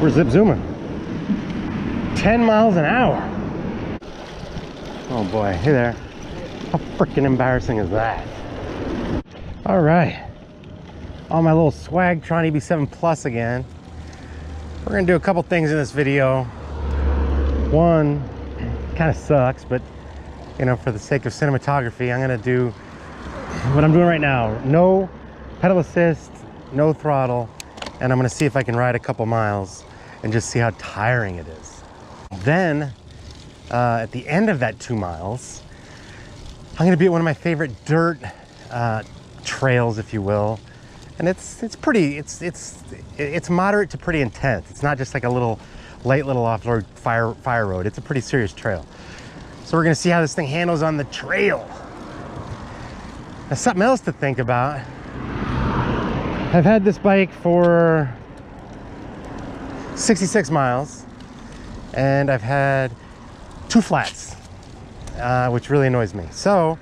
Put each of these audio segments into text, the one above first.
We're zip zooming. 10 miles an hour. Oh boy, hey there. How freaking embarrassing is that? All right, on my little Swagtron Eb7 Plus again. We're gonna do a couple things in this video. One, kind of sucks, but you know, for the sake of cinematography, I'm gonna do what I'm doing right now. No pedal assist, no throttle, and I'm gonna see if I can ride a couple miles and just see how tiring it is. Then, at the end of that 2 miles, I'm gonna be at one of my favorite dirt trails, if you will. And it's moderate to pretty intense. It's not just like a light little off-road fire road. It's a pretty serious trail. So we're gonna see how this thing handles on the trail. Now, something else to think about. I've had this bike for 66 miles and I've had 2 flats, which really annoys me. So,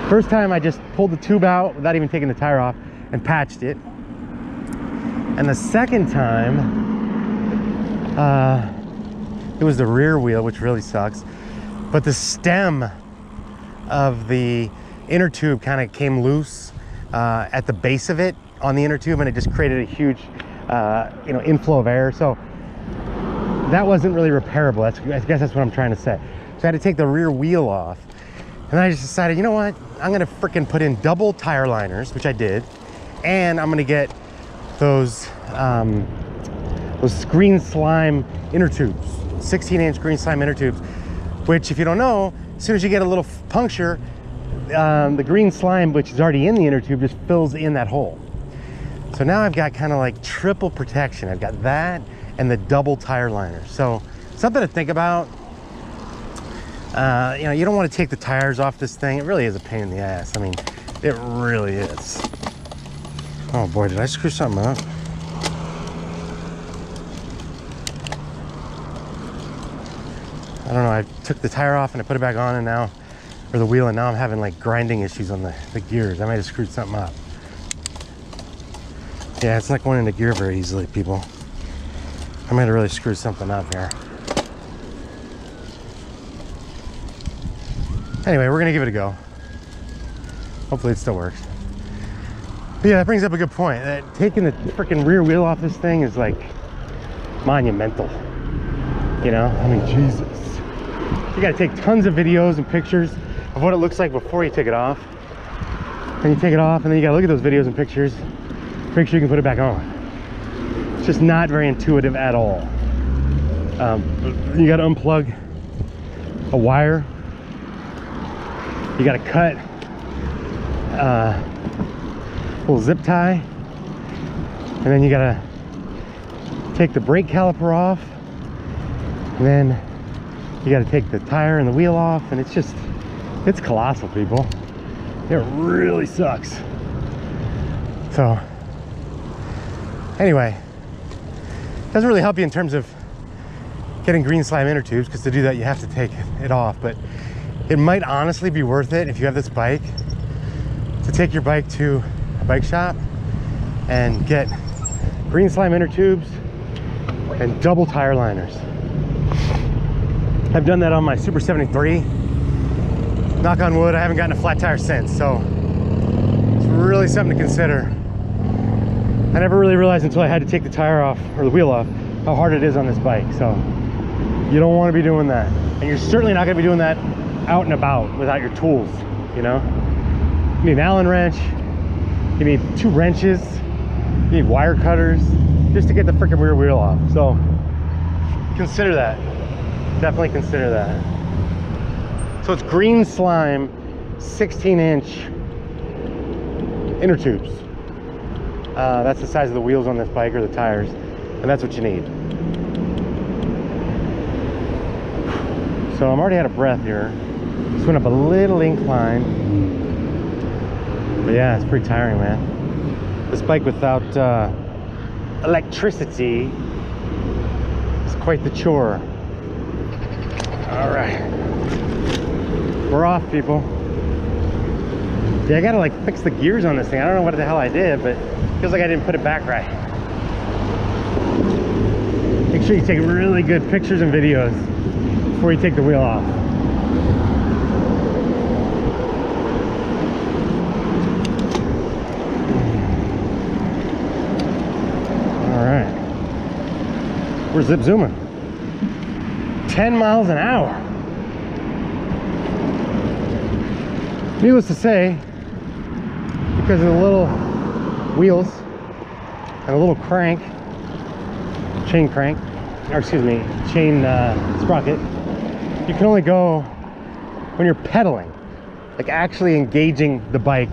first time I just pulled the tube out without even taking the tire off and patched it. And the second time, it was the rear wheel, which really sucks. But the stem of the inner tube kind of came loose at the base of it on the inner tube, and it just created a huge inflow of air. So that wasn't really repairable. I guess that's what I'm trying to say. So I had to take the rear wheel off, and then I just decided, you know what, I'm gonna freaking put in double tire liners, which I did, and I'm gonna get those green slime inner tubes, 16-inch green slime inner tubes, which, if you don't know, as soon as you get a little puncture, the green slime, which is already in the inner tube, just fills in that hole. So now I've got kind of like triple protection. I've got that and the double tire liner. So something to think about. You know, you don't want to take the tires off this thing. It really is a pain in the ass. I mean, it really is. Oh boy, did I screw something up? I don't know, I took the tire off and I put it back on, and now, or the wheel, and now I'm having like grinding issues on the gears. I might have screwed something up. Yeah, it's not going into gear very easily, people. I might have really screwed something up here. Anyway, we're gonna give it a go. Hopefully it still works. But yeah, that brings up a good point. That taking the freaking rear wheel off this thing is like monumental. You know, I mean, Jesus. You gotta take tons of videos and pictures of what it looks like before you take it off. And you take it off, and then you gotta look at those videos and pictures, make sure you can put it back on. It's just not very intuitive at all. You gotta unplug a wire. You gotta cut a little zip tie, and then you gotta take the brake caliper off, and then you got to take the tire and the wheel off, and it's colossal, people. It really sucks. So anyway, doesn't really help you in terms of getting green slime inner tubes, because to do that you have to take it off. But it might honestly be worth it, if you have this bike, to take your bike to a bike shop and get green slime inner tubes and double tire liners. I've done that on my Super 73. Knock on wood, I haven't gotten a flat tire since, so it's really something to consider. I never really realized until I had to take the tire off, or the wheel off, how hard it is on this bike. So you don't want to be doing that. And you're certainly not going to be doing that out and about without your tools, you know? You need an Allen wrench, you need 2 wrenches, you need wire cutters, just to get the freaking rear wheel off. So consider that. Definitely consider that. So it's green slime 16-inch inner tubes. That's the size of the wheels on this bike, or the tires, and that's what you need. So I'm already out of breath here. Just went up a little incline, but yeah, it's pretty tiring, man. This bike without electricity is quite the chore. All right, we're off, people. Yeah, I gotta like fix the gears on this thing. I don't know what the hell I did, but it feels like I didn't put it back right. make sure you take really good pictures and videos before you take the wheel off. All right, we're zip zooming. 10 miles an hour. Needless to say, because of the little wheels and a little crank, chain crank, or excuse me, chain sprocket, you can only go when you're pedaling, like actually engaging the bike,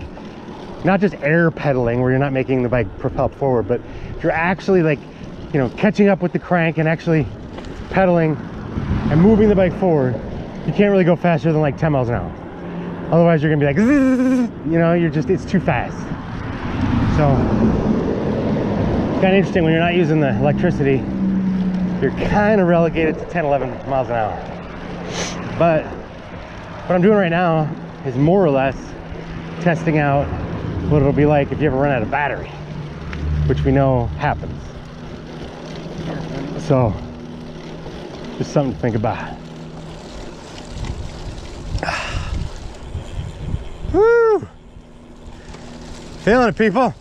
not just air pedaling where you're not making the bike propel forward, but if you're actually, like, you know, catching up with the crank and actually pedaling and moving the bike forward, you can't really go faster than like 10 miles an hour. Otherwise you're gonna be like, you know, it's too fast. So it's kind of interesting when you're not using the electricity, you're kind of relegated to 10, 11 miles an hour. But what I'm doing right now is more or less testing out what it'll be like if you ever run out of battery, which we know happens. So just something to think about. Woo! Feeling it, people.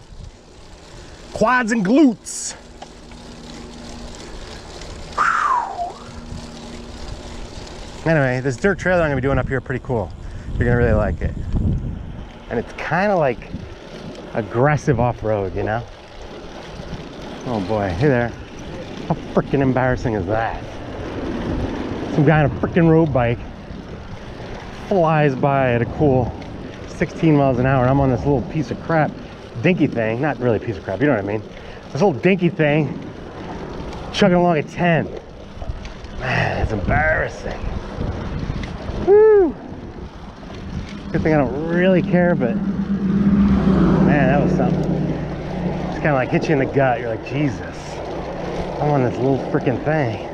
Quads and glutes. Whew. Anyway, this dirt trail that I'm gonna be doing up here, pretty cool. You're gonna really like it. And it's kind of like aggressive off-road, you know? Oh boy, hey there. How freaking embarrassing is that? Some guy on a freaking road bike flies by at a cool 16 miles an hour, and I'm on this little piece of crap dinky thing. Not really a piece of crap, you know what I mean? This little dinky thing chugging along at 10. Man, it's embarrassing. Woo! Good thing I don't really care, but man, that was something. Just kind of like hit you in the gut. You're like, Jesus, I'm on this little freaking thing.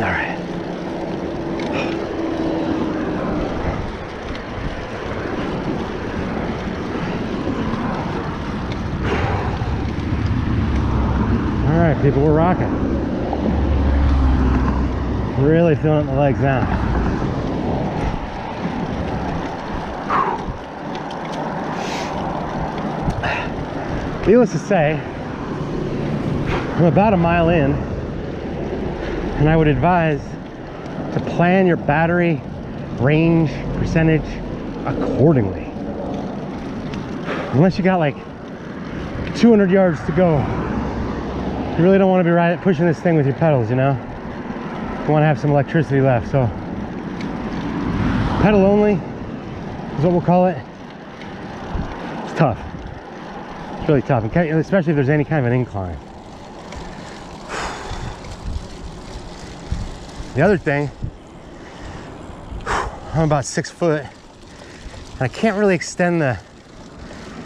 All right. All right, people, we're rocking. Really feeling the legs now. Needless to say, I'm about a mile in, and I would advise to plan your battery range percentage accordingly. Unless you got like 200 yards to go, you really don't want to be pushing this thing with your pedals, you know? You want to have some electricity left. So pedal only is what we'll call it. It's tough. It's really tough, especially if there's any kind of an incline. The other thing, I'm about 6 foot, and I can't really extend the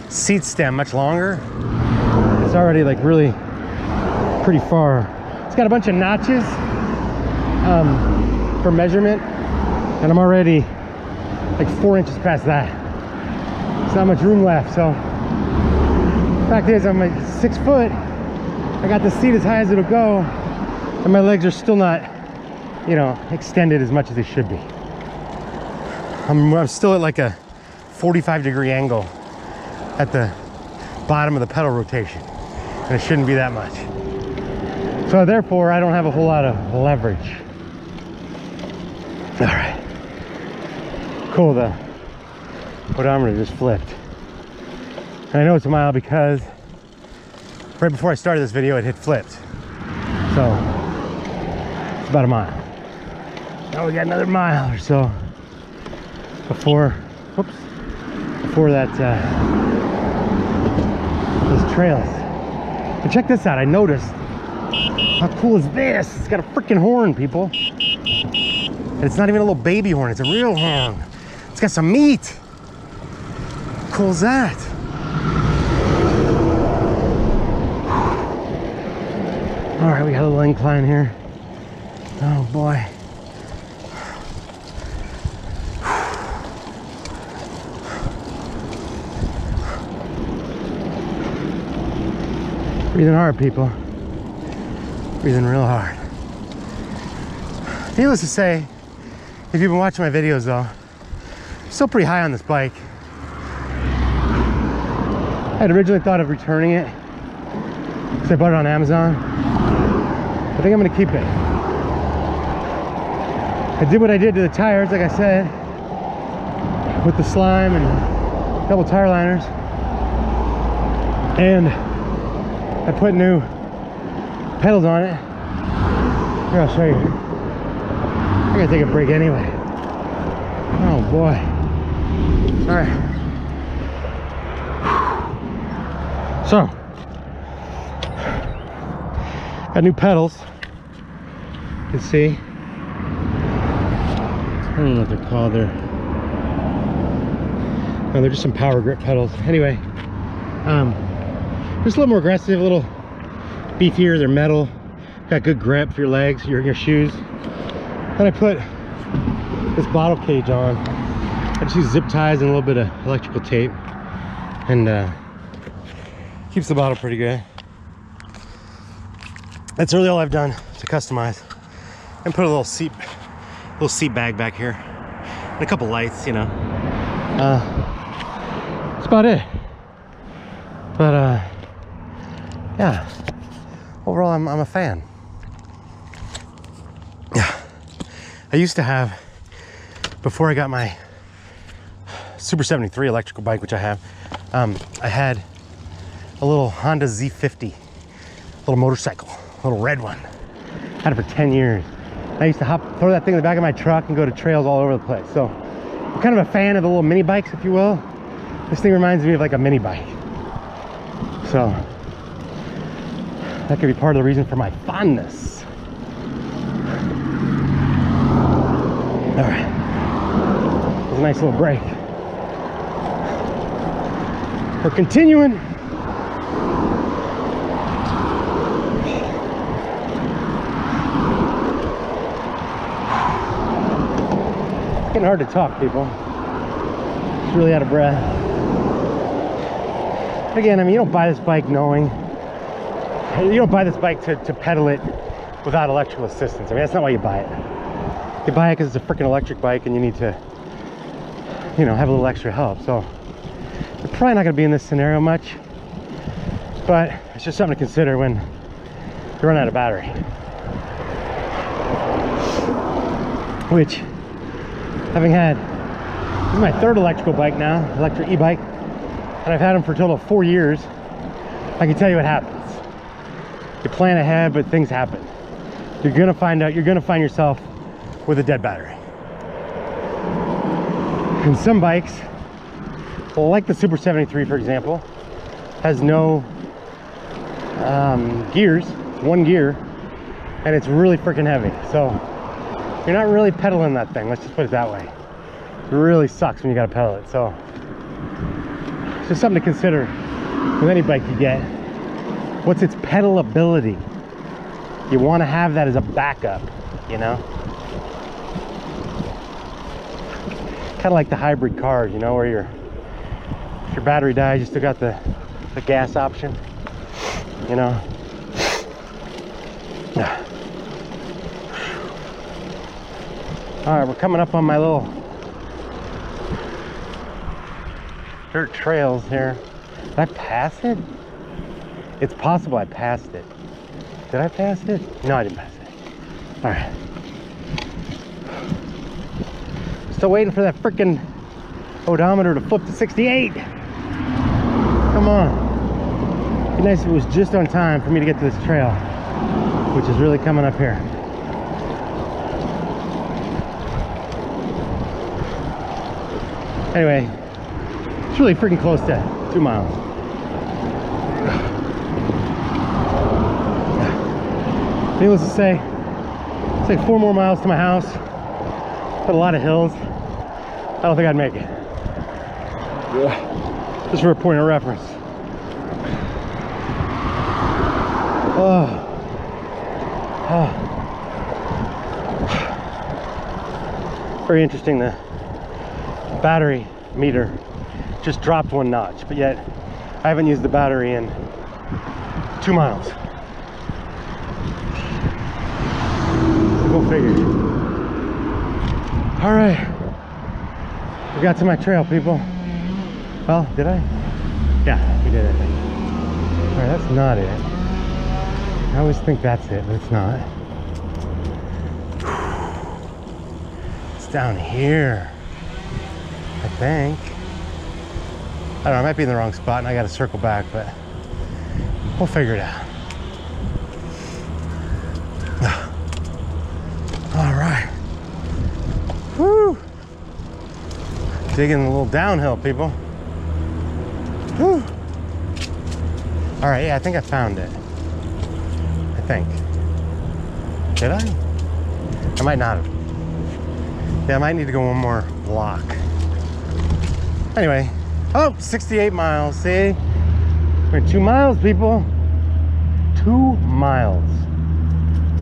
seat stem much longer. It's already like really pretty far. It's got a bunch of notches for measurement, and I'm already like 4 inches past that. There's not much room left. So the fact is, I'm like 6 foot. I got the seat as high as it'll go, and my legs are still not, you know, extended as much as they should be. I'm still at like a 45-degree angle at the bottom of the pedal rotation, and it shouldn't be that much. So therefore, I don't have a whole lot of leverage. All right, cool. The odometer just flipped, and I know it's a mile because right before I started this video, it had flipped. So it's about a mile. Now we got another mile or so before that those trails. And check this out. I noticed, how cool is this? It's got a freaking horn, people. And it's not even a little baby horn, it's a real horn. It's got some meat. How cool is that? All right, we got a little incline here. Oh boy. Breathing hard, people. Breathing real hard. Needless to say, if you've been watching my videos though, I'm still pretty high on this bike. I had originally thought of returning it because I bought it on Amazon. I think I'm gonna keep it. I did what I did to the tires, like I said, with the slime and double tire liners. And I put new pedals on it. Here, I'll show you. I gotta take a break anyway. Oh boy. All right. So, got new pedals. You can see. I don't know what they're called. They're just some power grip pedals. Anyway, just a little more aggressive, a little beefier. They're metal. Got good grip for your legs, your shoes. Then I put this bottle cage on. I just use zip ties and a little bit of electrical tape, and keeps the bottle pretty good. That's really all I've done to customize. And put a little seat bag back here, and a couple lights, you know. That's about it. But yeah, overall I'm a fan. Yeah, I used to have, before I got my Super 73 electrical bike, which I have, I had a little Honda Z50, little motorcycle, a little red one. Had it for 10 years. I used to throw that thing in the back of my truck and go to trails all over the place. So I'm kind of a fan of the little mini bikes, if you will. This thing reminds me of like a mini bike. So that could be part of the reason for my fondness. All right, it was a nice little break. We're continuing. It's getting hard to talk, people. It's really out of breath. Again, I mean, you don't buy this bike knowing, you don't buy this bike to pedal it without electrical assistance. I mean, that's not why you buy it. You buy it because it's a freaking electric bike and you need to, you know, have a little extra help. So you're probably not going to be in this scenario much, but it's just something to consider when you run out of battery. Which, having had, this is my third electrical bike now, electric e-bike, and I've had them for a total of 4 years. I can tell you what happens. You plan ahead, but things happen. You're gonna find yourself with a dead battery. And some bikes, well, like the Super 73, for example, has no gears, one gear, and it's really freaking heavy. So you're not really pedaling that thing, let's just put it that way. It really sucks when you gotta pedal it. So it's just something to consider with any bike you get. What's its pedalability? You want to have that as a backup, you know? Kind of like the hybrid cars, you know, where if your battery dies, you still got the gas option, you know? All right, we're coming up on my little dirt trails here. Did I pass it? It's possible I passed it. Did I pass it? No, I didn't pass it. All right. Still waiting for that freaking odometer to flip to 68. Come on. It'd be nice if it was just on time for me to get to this trail, which is really coming up here. Anyway, it's really freaking close to 2 miles. Needless to say, it's like 4 more miles to my house, but a lot of hills. I don't think I'd make it. Just for a point of reference. Very interesting, the battery meter just dropped 1 notch, but yet I haven't used the battery in 2 miles. Go figure. All right. We got to my trail, people. Well, did I? Yeah, we did, I think. All right, that's not it. I always think that's it, but it's not. It's down here, I think. I don't know, I might be in the wrong spot and I gotta circle back, but we'll figure it out. All right. Woo! Digging a little downhill, people. Woo! All right, yeah, I think I found it. I think. Did I? I might not have. Yeah, I might need to go one more block. Anyway, oh, 68 miles, see? We're 2 miles, people. 2 miles.